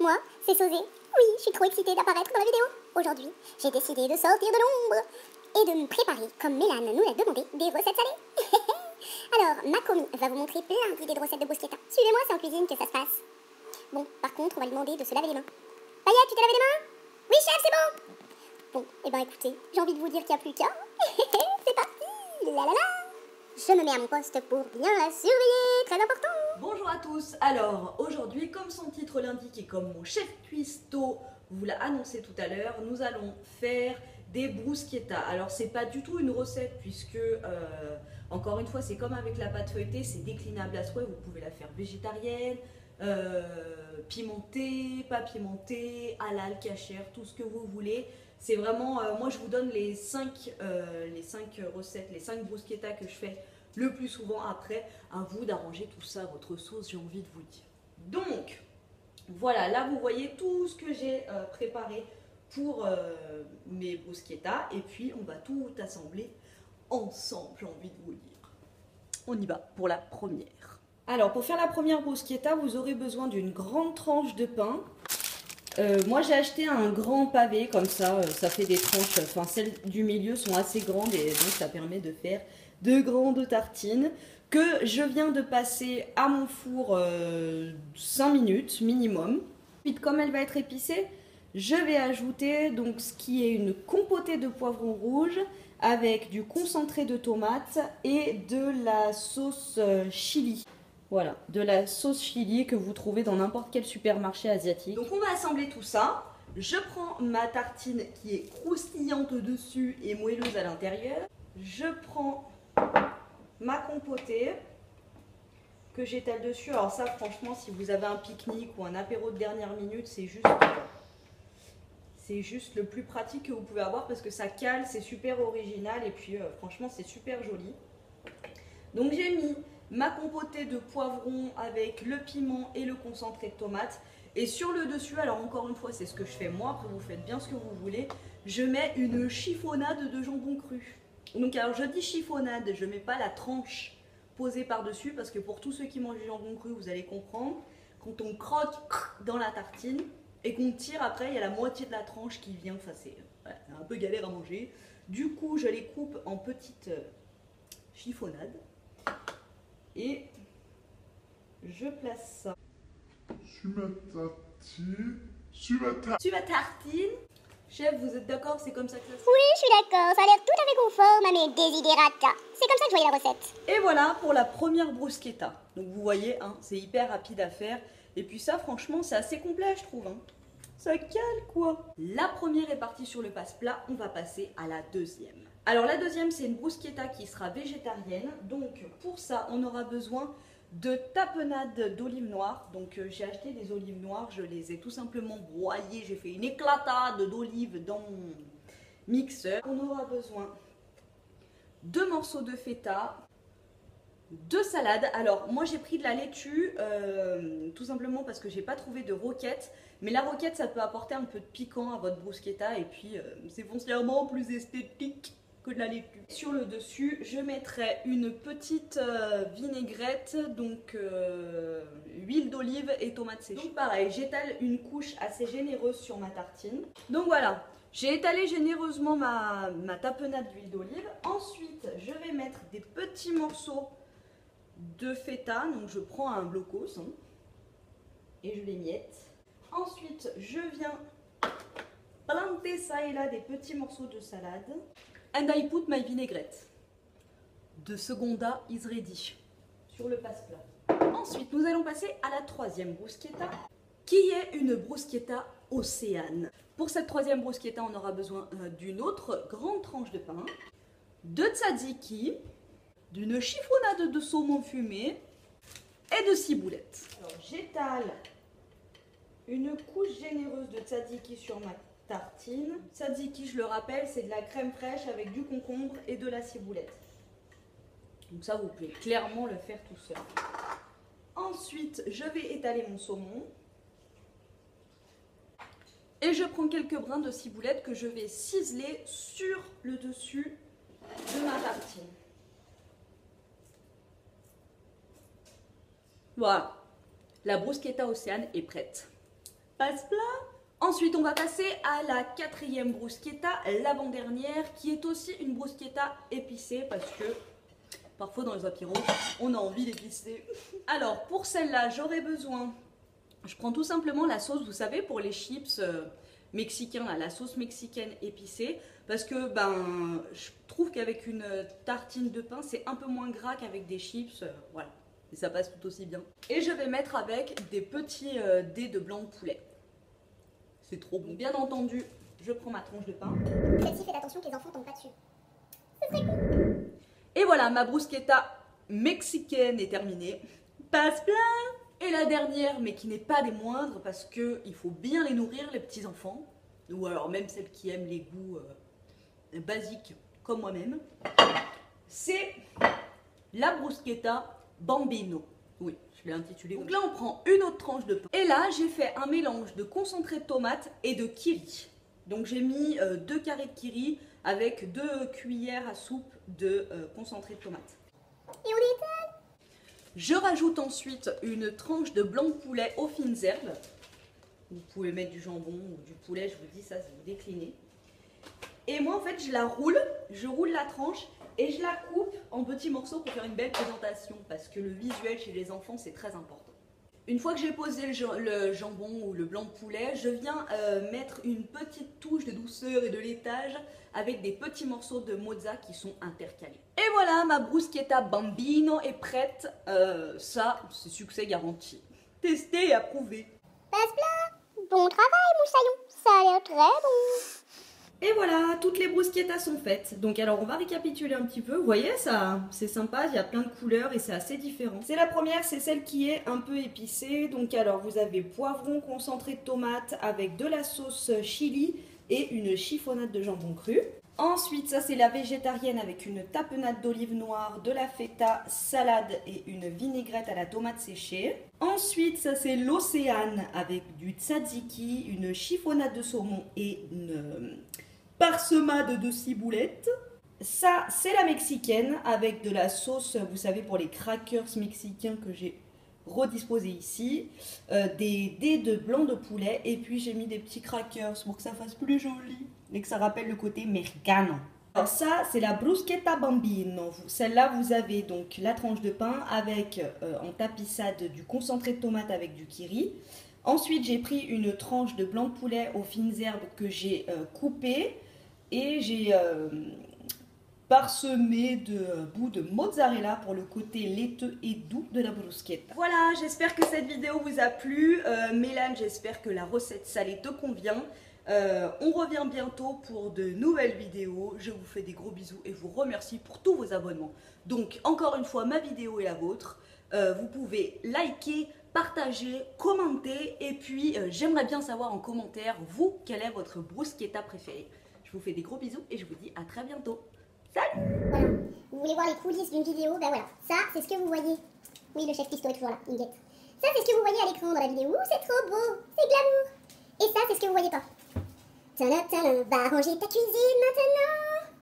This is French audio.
Moi, c'est Sosé. Oui, je suis trop excitée d'apparaître dans la vidéo. Aujourd'hui, j'ai décidé de sortir de l'ombre et de me préparer, comme Mélane nous l'a demandé, des recettes salées. Alors, ma commis va vous montrer plein d'idées de recettes de bruschetta. Suivez-moi, c'est en cuisine que ça se passe. Bon, par contre, on va lui demander de se laver les mains. Payette, tu t'es lavé les mains? Oui, chef, c'est bon. Bon, eh ben écoutez, j'ai envie de vous dire qu'il n'y a plus qu'à. C'est parti. La la la. Je me mets à mon poste pour bien la surveiller, très important. Bonjour à tous. Alors aujourd'hui, comme son titre l'indique et comme mon chef cuistot vous l'a annoncé tout à l'heure, nous allons faire des bruschettas. Alors c'est pas du tout une recette puisque encore une fois c'est comme avec la pâte feuilletée, c'est déclinable à souhait. Vous pouvez la faire végétarienne, pimentée, pas pimentée, halal, cachère, tout ce que vous voulez. C'est vraiment, moi je vous donne les 5 recettes, les 5 bruschettas que je fais le plus souvent. Après, à vous d'arranger tout ça à votre sauce, j'ai envie de vous dire. Donc, voilà, là vous voyez tout ce que j'ai préparé pour mes bruschettas. Et puis, on va tout assembler ensemble, j'ai envie de vous dire. On y va pour la première. Alors, pour faire la première bruschetta, vous aurez besoin d'une grande tranche de pain. Moi j'ai acheté un grand pavé comme ça fait des tranches, enfin celles du milieu sont assez grandes et donc ça permet de faire de grandes tartines que je viens de passer à mon four 5 minutes minimum. Ensuite, comme elle va être épicée, je vais ajouter donc ce qui est une compotée de poivrons rouges avec du concentré de tomates et de la sauce chili. Voilà, de la sauce chili que vous trouvez dans n'importe quel supermarché asiatique. Donc on va assembler tout ça. Je prends ma tartine qui est croustillante dessus et moelleuse à l'intérieur. Je prends ma compotée que j'étale dessus. Alors ça franchement, si vous avez un pique-nique ou un apéro de dernière minute, c'est juste le plus pratique que vous pouvez avoir parce que ça cale, c'est super original et puis franchement c'est super joli. Donc j'ai mis ma compotée de poivrons avec le piment et le concentré de tomate. Et sur le dessus, alors encore une fois, c'est ce que je fais moi, après vous faites bien ce que vous voulez, je mets une chiffonnade de jambon cru. Donc alors je dis chiffonnade, je ne mets pas la tranche posée par-dessus, parce que pour tous ceux qui mangent du jambon cru, vous allez comprendre, quand on croque dans la tartine et qu'on tire après, il y a la moitié de la tranche qui vient, enfin c'est un peu galère à manger. Du coup, je les coupe en petites chiffonnades. Et je place ça sur ma tartine. Chef, vous êtes d'accord? C'est comme ça que ça se fait? Oui, je suis d'accord, ça a l'air tout à fait conforme à mes desiderata. C'est comme ça que je voyais la recette. Et voilà pour la première bruschetta. Donc vous voyez, hein, c'est hyper rapide à faire. Et puis ça, franchement, c'est assez complet, je trouve. Hein. Ça cale, quoi. La première est partie sur le passe-plat. On va passer à la deuxième. Alors la deuxième, c'est une bruschetta qui sera végétarienne. Donc pour ça, on aura besoin de tapenade d'olives noires. Donc j'ai acheté des olives noires, je les ai tout simplement broyées. J'ai fait une éclatade d'olives dans mon mixeur. On aura besoin de morceaux de feta, de salade. Alors moi j'ai pris de la laitue tout simplement parce que j'ai pas trouvé de roquette. Mais la roquette ça peut apporter un peu de piquant à votre bruschetta et puis c'est foncièrement plus esthétique que de la laitue. Sur le dessus, je mettrai une petite vinaigrette, donc huile d'olive et tomates séchées. Donc pareil, j'étale une couche assez généreuse sur ma tartine. Donc voilà, j'ai étalé généreusement ma tapenade d'huile d'olive. Ensuite, je vais mettre des petits morceaux de feta. Donc je prends un blocos hein, et je les miette. Ensuite, je viens planter ça et là des petits morceaux de salade. And I put my vinaigrette. The seconda is ready. Sur le passe-plat. Ensuite, nous allons passer à la troisième bruschetta, qui est une bruschetta océane. Pour cette troisième bruschetta, on aura besoin d'une autre grande tranche de pain, de tzatziki, d'une chiffonnade de saumon fumé et de ciboulette. Alors, j'étale une couche généreuse de tzatziki sur ma tartine. Tzatziki, je le rappelle, c'est de la crème fraîche avec du concombre et de la ciboulette. Donc ça, vous pouvez clairement le faire tout seul. Ensuite, je vais étaler mon saumon. Et je prends quelques brins de ciboulette que je vais ciseler sur le dessus de ma tartine. Voilà, la bruschetta océane est prête. passe plat. Ensuite, on va passer à la quatrième bruschetta, l'avant-dernière, qui est aussi une bruschetta épicée parce que parfois dans les apéros, on a envie d'épicer. Alors, pour celle-là, j'aurai besoin, je prends tout simplement la sauce, vous savez, pour les chips mexicains, là, la sauce mexicaine épicée, parce que je trouve qu'avec une tartine de pain, c'est un peu moins gras qu'avec des chips, voilà, et ça passe tout aussi bien. Et je vais mettre avec des petits dés de blanc de poulet. C'est trop bon. Bien entendu, je prends ma tranche de pain. Celle-ci, faites attention que les enfants tombent pas dessus. Ce serait cool. Et voilà, ma bruschetta mexicaine est terminée. Passe plat. Et la dernière, mais qui n'est pas des moindres, parce qu'il faut bien les nourrir, les petits enfants. Ou alors même celles qui aiment les goûts basiques, comme moi-même. C'est la bruschetta bambino. Oui, je l'ai intitulée. Donc là, on prend une autre tranche de pain. Et là, j'ai fait un mélange de concentré de tomate et de kiri. Donc j'ai mis 2 carrés de kiri avec 2 cuillères à soupe de concentré de tomate. Et on étale. Je rajoute ensuite une tranche de blanc de poulet aux fines herbes. Vous pouvez mettre du jambon ou du poulet, je vous dis ça, vous déclinez. Et moi, en fait, je roule la tranche et je la coupe en petits morceaux pour faire une belle présentation parce que le visuel chez les enfants, c'est très important. Une fois que j'ai posé le jambon ou le blanc de poulet, je viens mettre une petite touche de douceur et de laitage avec des petits morceaux de mozza qui sont intercalés. Et voilà, ma bruschetta bambino est prête. Ça, c'est succès garanti. Testé et approuvé. Passe plat. Bon travail, moussaillon. Ça a l'air très bon. Et voilà, toutes les bruschettas sont faites. Donc alors on va récapituler un petit peu. Vous voyez, ça, c'est sympa, il y a plein de couleurs et c'est assez différent. C'est la première, c'est celle qui est un peu épicée. Donc alors vous avez poivron concentré de tomate avec de la sauce chili et une chiffonnade de jambon cru. Ensuite, ça c'est la végétarienne avec une tapenade d'olive noire, de la feta, salade et une vinaigrette à la tomate séchée. Ensuite, ça c'est l'océane avec du tzatziki, une chiffonnade de saumon et une parsemade de ciboulettes. Ça, c'est la mexicaine avec de la sauce, vous savez, pour les crackers mexicains que j'ai redisposé ici. Des dés de blanc de poulet et puis j'ai mis des petits crackers pour que ça fasse plus joli et que ça rappelle le côté mexicano. Alors ça, c'est la bruschetta bambino. Celle-là, vous avez donc la tranche de pain avec en tapissade du concentré de tomate avec du kiri. Ensuite, j'ai pris une tranche de blanc de poulet aux fines herbes que j'ai coupé et j'ai parsemé de bouts de mozzarella pour le côté laiteux et doux de la bruschetta. Voilà, j'espère que cette vidéo vous a plu. Mélane, j'espère que la recette salée te convient. On revient bientôt pour de nouvelles vidéos. Je vous fais des gros bisous et vous remercie pour tous vos abonnements. Donc, encore une fois, ma vidéo est la vôtre. Vous pouvez liker, partager, commenter et puis j'aimerais bien savoir en commentaire, vous, quelle est votre bruschetta préférée. Je vous fais des gros bisous et je vous dis à très bientôt. Salut! Voilà. Vous voulez voir les coulisses d'une vidéo? Ben voilà. Ça, c'est ce que vous voyez. Oui, le chef Pisto est toujours là. Il guette. Ça, c'est ce que vous voyez à l'écran dans la vidéo. Ouh, c'est trop beau. C'est glamour. Et ça, c'est ce que vous voyez pas. Tadam, tadam. Va ranger ta cuisine maintenant.